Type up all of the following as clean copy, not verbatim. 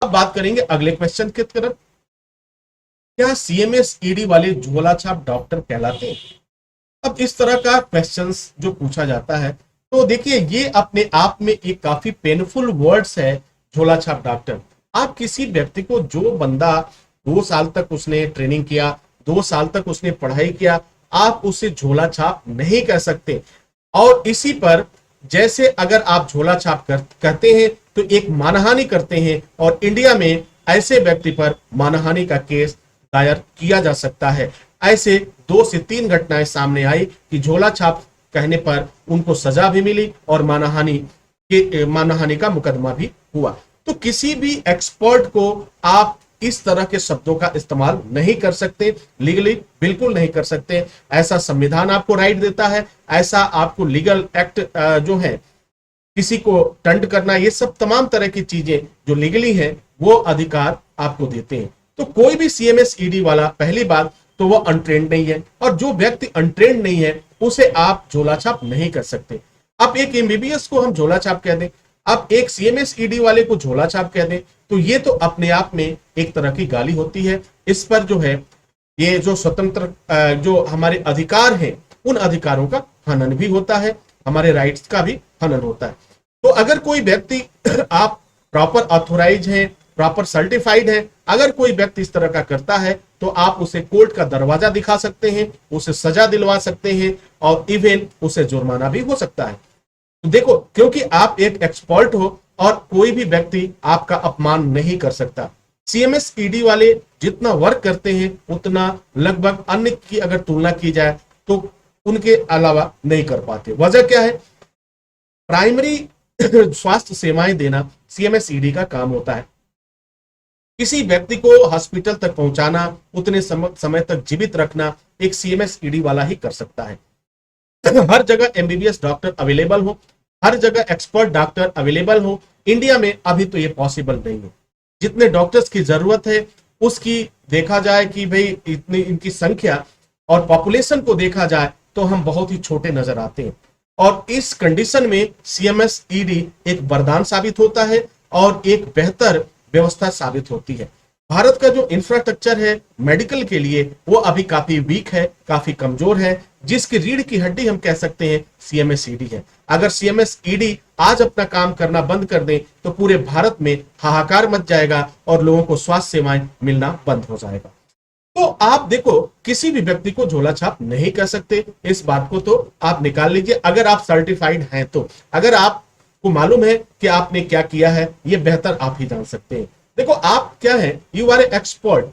अब बात करेंगे अगले क्वेश्चन की तरफ। क्या सीएमएस ईडी वाले झोला छाप डॉक्टर कहलाते हैं? अब इस तरह का क्वेश्चंस जो पूछा जाता है, तो देखिए ये अपने आप में एक काफी पेनफुल वर्ड्स है, झोला छाप डॉक्टर। आप किसी व्यक्ति को, जो बंदा 2 साल तक उसने ट्रेनिंग किया, 2 साल तक उसने पढ़ाई किया, आप उसे झोला छाप नहीं कह सकते। और इसी पर जैसे अगर आप झोला छाप कहते हैं तो एक मानहानि करते हैं, और इंडिया में ऐसे व्यक्ति पर मानहानि का केस दायर किया जा सकता है। ऐसे 2 से 3 घटनाएं सामने आई कि झोला छाप कहने पर उनको सजा भी मिली और मानहानि का मुकदमा भी हुआ। तो किसी भी एक्सपर्ट को आप इस तरह के शब्दों का इस्तेमाल नहीं कर सकते, लीगली बिल्कुल नहीं कर सकते। ऐसा संविधान आपको राइट देता है, ऐसा आपको लीगल एक्ट जो है किसी को टंड करना, ये सब तमाम तरह की चीजें जो लीगली हैं वो अधिकार आपको देते हैं। तो कोई भी सीएमएस ईडी वाला, पहली बात तो वो अनट्रेंड नहीं है, और जो व्यक्ति अनट्रेंड नहीं है उसे आप झोला छाप नहीं कर सकते। अब एक एमबीबीएस को हम झोला छाप कह दें, अब एक सीएमएस ईडी वाले को झोला छाप कह दें, तो ये तो अपने आप में एक तरह की गाली होती है। इस पर जो है ये जो स्वतंत्र जो हमारे अधिकार हैं, उन अधिकारों का हनन भी होता है, हमारे राइट्स का भी हनन होता है। तो अगर कोई व्यक्ति आप प्रॉपर ऑथोराइज हैं, प्रॉपर सर्टिफाइड है, अगर कोई व्यक्ति इस तरह का करता है तो आप उसे कोर्ट का दरवाजा दिखा सकते हैं, उसे सजा दिलवा सकते हैं, और इवन उसे जुर्माना भी हो सकता है। तो देखो, क्योंकि आप एक एक्सपर्ट हो और कोई भी व्यक्ति आपका अपमान नहीं कर सकता। सीएमएस ईडी वाले जितना वर्क करते हैं उतना लगभग अन्य की अगर तुलना की जाए तो उनके अलावा नहीं कर पाते। वजह क्या है? प्राइमरी स्वास्थ्य सेवाएं देना सीएमएस ईडी का काम होता है। किसी व्यक्ति को हॉस्पिटल तक पहुंचाना, उतने समय तक जीवित रखना एक सीएमएस ईडी वाला ही कर सकता है। हर जगह एमबीबीएस डॉक्टर अवेलेबल हो, हर जगह एक्सपर्ट डॉक्टर अवेलेबल हो, इंडिया में अभी तो ये पॉसिबल नहीं है। जितने डॉक्टर्स की जरूरत है उसकी देखा जाए कि भाई इतनी इनकी संख्या और पॉपुलेशन को देखा जाए तो हम बहुत ही छोटे नजर आते हैं। और इस कंडीशन में सीएमएस ईडी एक वरदान साबित होता है और एक बेहतर व्यवस्था साबित होती है। भारत का जो इंफ्रास्ट्रक्चर है मेडिकल के लिए वो अभी काफी वीक है, काफी कमजोर है, जिसकी रीढ़ की हड्डी हम कह सकते हैं सीएमएस ईडी है। अगर सीएमएस ईडी आज अपना काम करना बंद कर दे तो पूरे भारत में हाहाकार मच जाएगा और लोगों को स्वास्थ्य सेवाएं मिलना बंद हो जाएगा। तो आप देखो, किसी भी व्यक्ति को झोला छाप नहीं कर सकते, इस बात को तो आप निकाल लीजिए। अगर आप सर्टिफाइड हैं तो, अगर आपको मालूम है कि आपने क्या किया है, ये बेहतर आप ही जान सकते हैं। देखो, आप क्या है, यू आर ए एक्सपर्ट।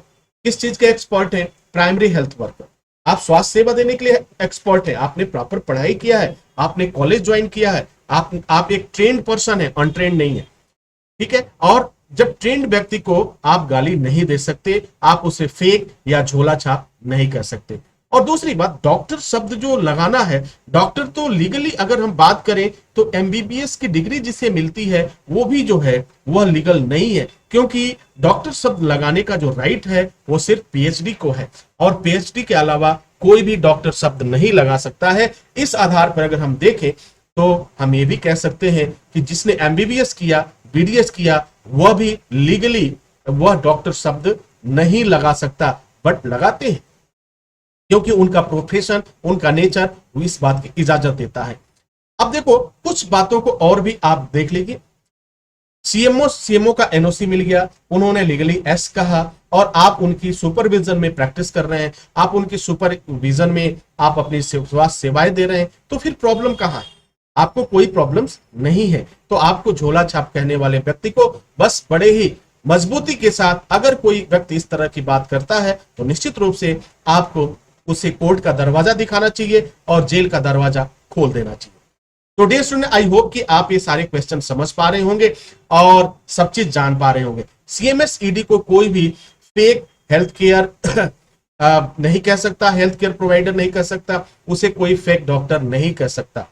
किस चीज के एक्सपर्ट हैं? Primary health worker. आप स्वास्थ्य सेवा देने के लिए एक्सपर्ट हैं, आपने प्रॉपर पढ़ाई किया है, आपने कॉलेज ज्वाइन किया है, आप एक ट्रेन्ड पर्सन है, अनट्रेन्ड नहीं है, ठीक है। और जब ट्रेंड व्यक्ति को आप गाली नहीं दे सकते, आप उसे फेक या झोला छाप नहीं कर सकते। और दूसरी बात, डॉक्टर शब्द जो लगाना है, डॉक्टर तो लीगली अगर हम बात करें तो एमबीबीएस की डिग्री जिसे मिलती है वो भी जो है वह लीगल नहीं है, क्योंकि डॉक्टर शब्द लगाने का जो राइट है वो सिर्फ पीएचडी को है, और पीएचडी के अलावा कोई भी डॉक्टर शब्द नहीं लगा सकता है। इस आधार पर अगर हम देखें तो हम ये भी कह सकते हैं कि जिसने एमबीबीएस किया, बीडीएस किया, वह भी लीगली वह डॉक्टर शब्द नहीं लगा सकता, बट लगाते हैं क्योंकि उनका प्रोफेशन, उनका नेचर इस बात की इजाजत देता है। अब देखो, कुछ बातों को और भी आप देख लीजिए। सीएमओ का एनओसी मिल गया, उन्होंने लीगली एस कहा, और आप उनकी सुपरविजन में प्रैक्टिस कर रहे हैं, आप उनकी सुपरविजन में आप अपनी स्वास्थ्य सेवाएं दे रहे हैं, तो फिर प्रॉब्लम कहां है? आपको कोई प्रॉब्लम्स नहीं है। तो आपको झोला छाप कहने वाले व्यक्ति को बस बड़े ही मजबूती के साथ, अगर कोई व्यक्ति इस तरह की बात करता है तो निश्चित रूप से आपको उसे कोर्ट का दरवाजा दिखाना चाहिए और जेल का दरवाजा खोल देना चाहिए। तो डियर स्टूडेंट, आई होप कि आप ये सारे क्वेश्चन समझ पा रहे होंगे और सब चीज जान पा रहे होंगे। सीएमएस ईडी को कोई भी फेक हेल्थ केयर नहीं कह सकता, हेल्थ केयर प्रोवाइडर नहीं कह सकता, उसे कोई फेक डॉक्टर नहीं कह सकता।